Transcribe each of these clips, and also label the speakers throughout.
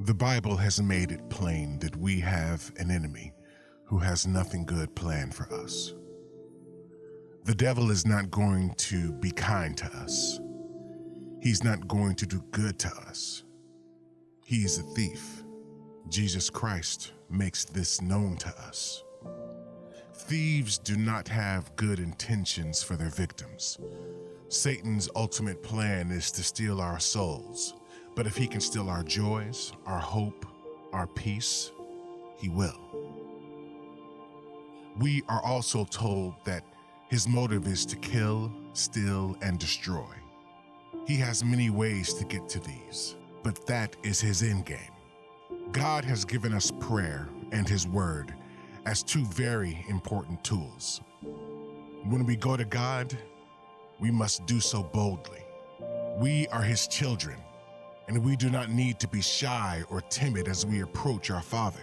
Speaker 1: The Bible has made it plain that we have an enemy who has nothing good planned for us. The devil is not going to be kind to us. He's not going to do good to us. He is a thief. Jesus Christ makes this known to us. Thieves do not have good intentions for their victims. Satan's ultimate plan is to steal our souls, but if he can steal our joys, our hope, our peace, he will. We are also told that his motive is to kill, steal, and destroy. He has many ways to get to these, but that is his end game. God has given us prayer and his word as two very important tools. When we go to God, we must do so boldly. We are his children, and we do not need to be shy or timid as we approach our Father.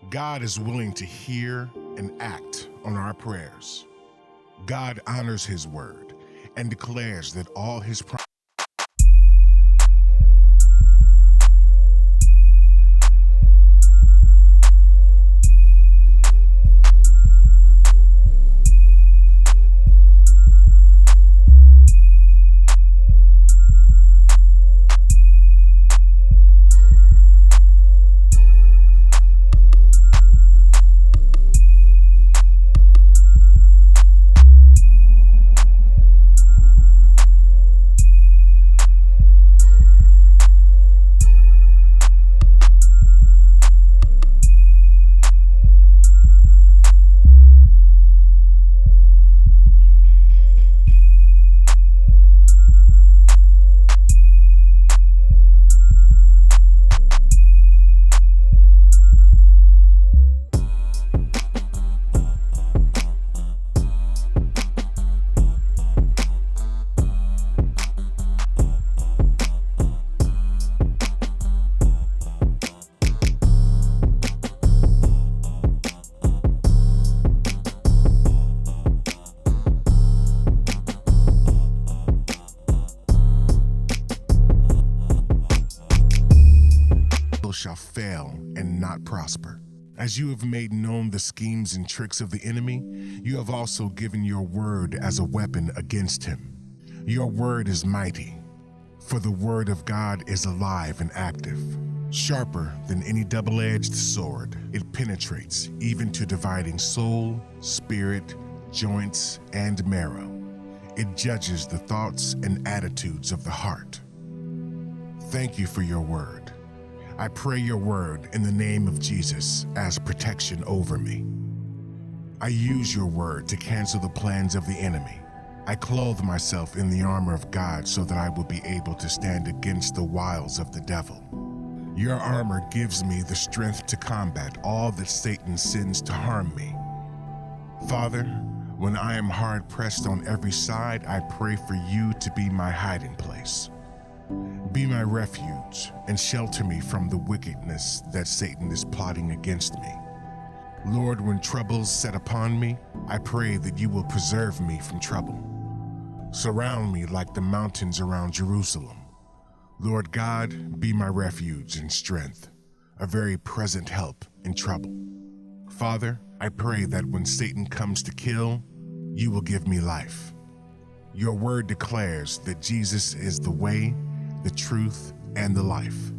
Speaker 1: God is willing to hear and act on our prayers. God honors his word and declares that all his promises shall fail and not prosper. As you have made known the schemes and tricks of the enemy, you have also given your word as a weapon against him. Your word is mighty, for the word of God is alive and active, sharper than any double-edged sword. It penetrates even to dividing soul, spirit, joints, and marrow. It judges the thoughts and attitudes of the heart. Thank you for your word. I pray your word in the name of Jesus as protection over me. I use your word to cancel the plans of the enemy. I clothe myself in the armor of God so that I will be able to stand against the wiles of the devil. Your armor gives me the strength to combat all that Satan sends to harm me. Father, when I am hard pressed on every side, I pray for you to be my hiding place. Be my refuge and shelter me from the wickedness that Satan is plotting against me. Lord, when troubles set upon me, I pray that you will preserve me from trouble. Surround me like the mountains around Jerusalem. Lord God, be my refuge and strength, a very present help in trouble. Father, I pray that when Satan comes to kill, you will give me life. Your word declares that Jesus is the way, the truth, and the life.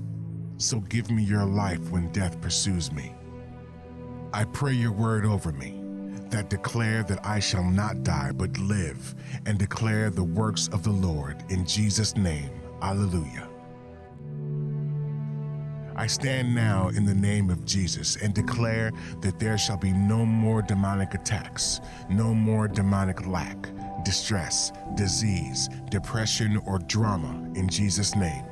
Speaker 1: So give me your life when death pursues me. I pray your word over me, that declare that I shall not die but live and declare the works of the Lord in Jesus' name. Alleluia. I stand now in the name of Jesus and declare that there shall be no more demonic attacks, no more demonic lack, distress, disease, depression, or drama in Jesus' name.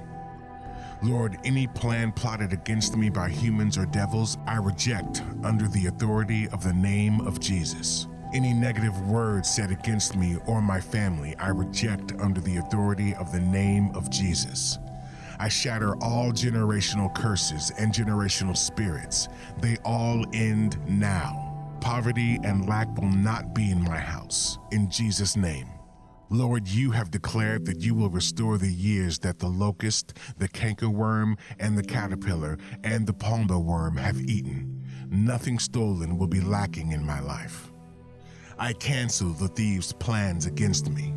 Speaker 1: Lord, any plan plotted against me by humans or devils, I reject under the authority of the name of Jesus. Any negative words said against me or my family, I reject under the authority of the name of Jesus. I shatter all generational curses and generational spirits. They all end now. Poverty and lack will not be in my house. In Jesus' name. Lord, you have declared that you will restore the years that the locust, the cankerworm, and the caterpillar, and the palmer worm have eaten. Nothing stolen will be lacking in my life. I cancel the thieves' plans against me.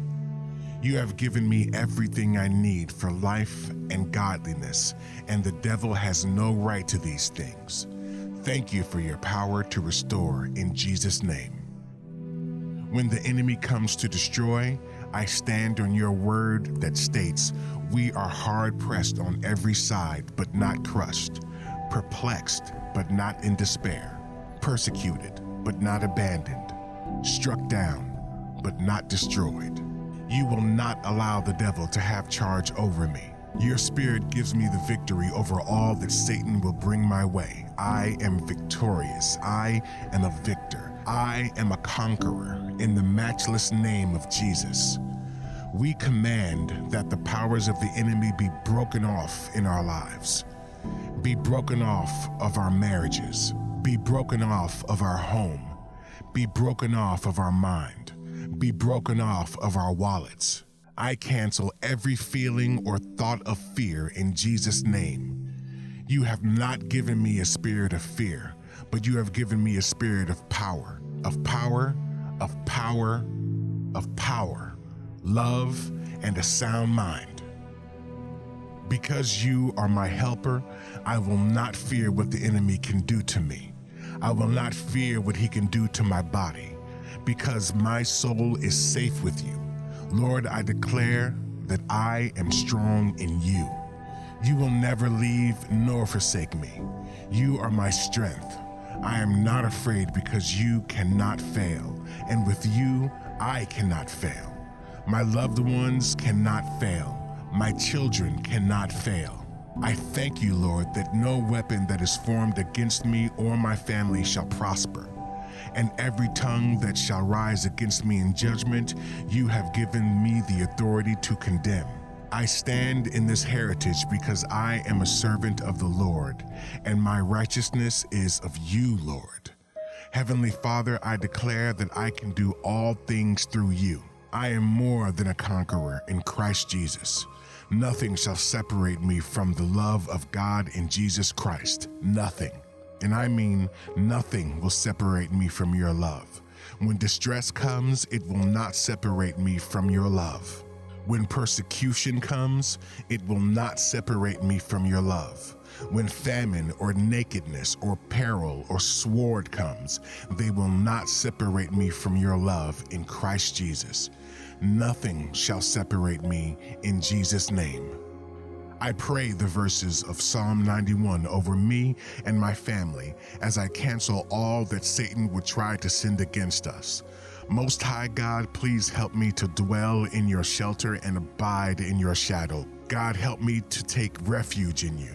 Speaker 1: You have given me everything I need for life and godliness, and the devil has no right to these things. Thank you for your power to restore in Jesus' name. When the enemy comes to destroy, I stand on your word that states, we are hard pressed on every side, but not crushed, perplexed, but not in despair, persecuted, but not abandoned, struck down, but not destroyed. You will not allow the devil to have charge over me. Your spirit gives me the victory over all that Satan will bring my way. I am victorious. I am a victor. I am a conqueror in the matchless name of Jesus. We command that the powers of the enemy be broken off in our lives, be broken off of our marriages, be broken off of our home, be broken off of our mind, be broken off of our wallets. I cancel every feeling or thought of fear in Jesus' name. You have not given me a spirit of fear, but you have given me a spirit of power, of power, of power, of power, love, and a sound mind. Because you are my helper, I will not fear what the enemy can do to me. I will not fear what he can do to my body, because my soul is safe with you. Lord, I declare that I am strong in you. You will never leave nor forsake me. You are my strength. I am not afraid because you cannot fail, and with you, I cannot fail. My loved ones cannot fail. My children cannot fail. I thank you, Lord, that no weapon that is formed against me or my family shall prosper. And every tongue that shall rise against me in judgment, you have given me the authority to condemn. I stand in this heritage because I am a servant of the Lord, and my righteousness is of you, Lord. Heavenly Father, I declare that I can do all things through you. I am more than a conqueror in Christ Jesus. Nothing shall separate me from the love of God in Jesus Christ. Nothing. And I mean nothing will separate me from your love. When distress comes, it will not separate me from your love. When persecution comes, it will not separate me from your love. When famine or nakedness or peril or sword comes, they will not separate me from your love in Christ Jesus. Nothing shall separate me in Jesus' name. I pray the verses of Psalm 91 over me and my family as I cancel all that Satan would try to send against us. Most High God, please help me to dwell in your shelter and abide in your shadow. God, help me to take refuge in you.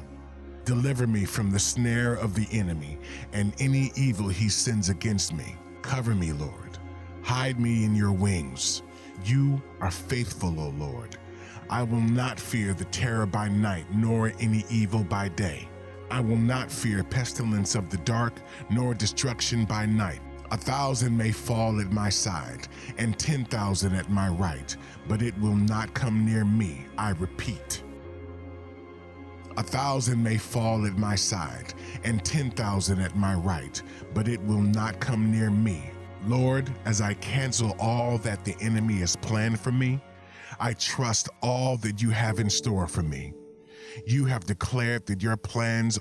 Speaker 1: Deliver me from the snare of the enemy and any evil he sends against me. Cover me, Lord. Hide me in your wings. You are faithful, O Lord. I will not fear the terror by night, nor any evil by day. I will not fear pestilence of the dark, nor destruction by night. 1,000 may fall at my side, and 10,000 at my right, but it will not come near me, I repeat. 1,000 may fall at my side, and 10,000 at my right, but it will not come near me. Lord, as I cancel all that the enemy has planned for me, I trust all that you have in store for me. You have declared that your plans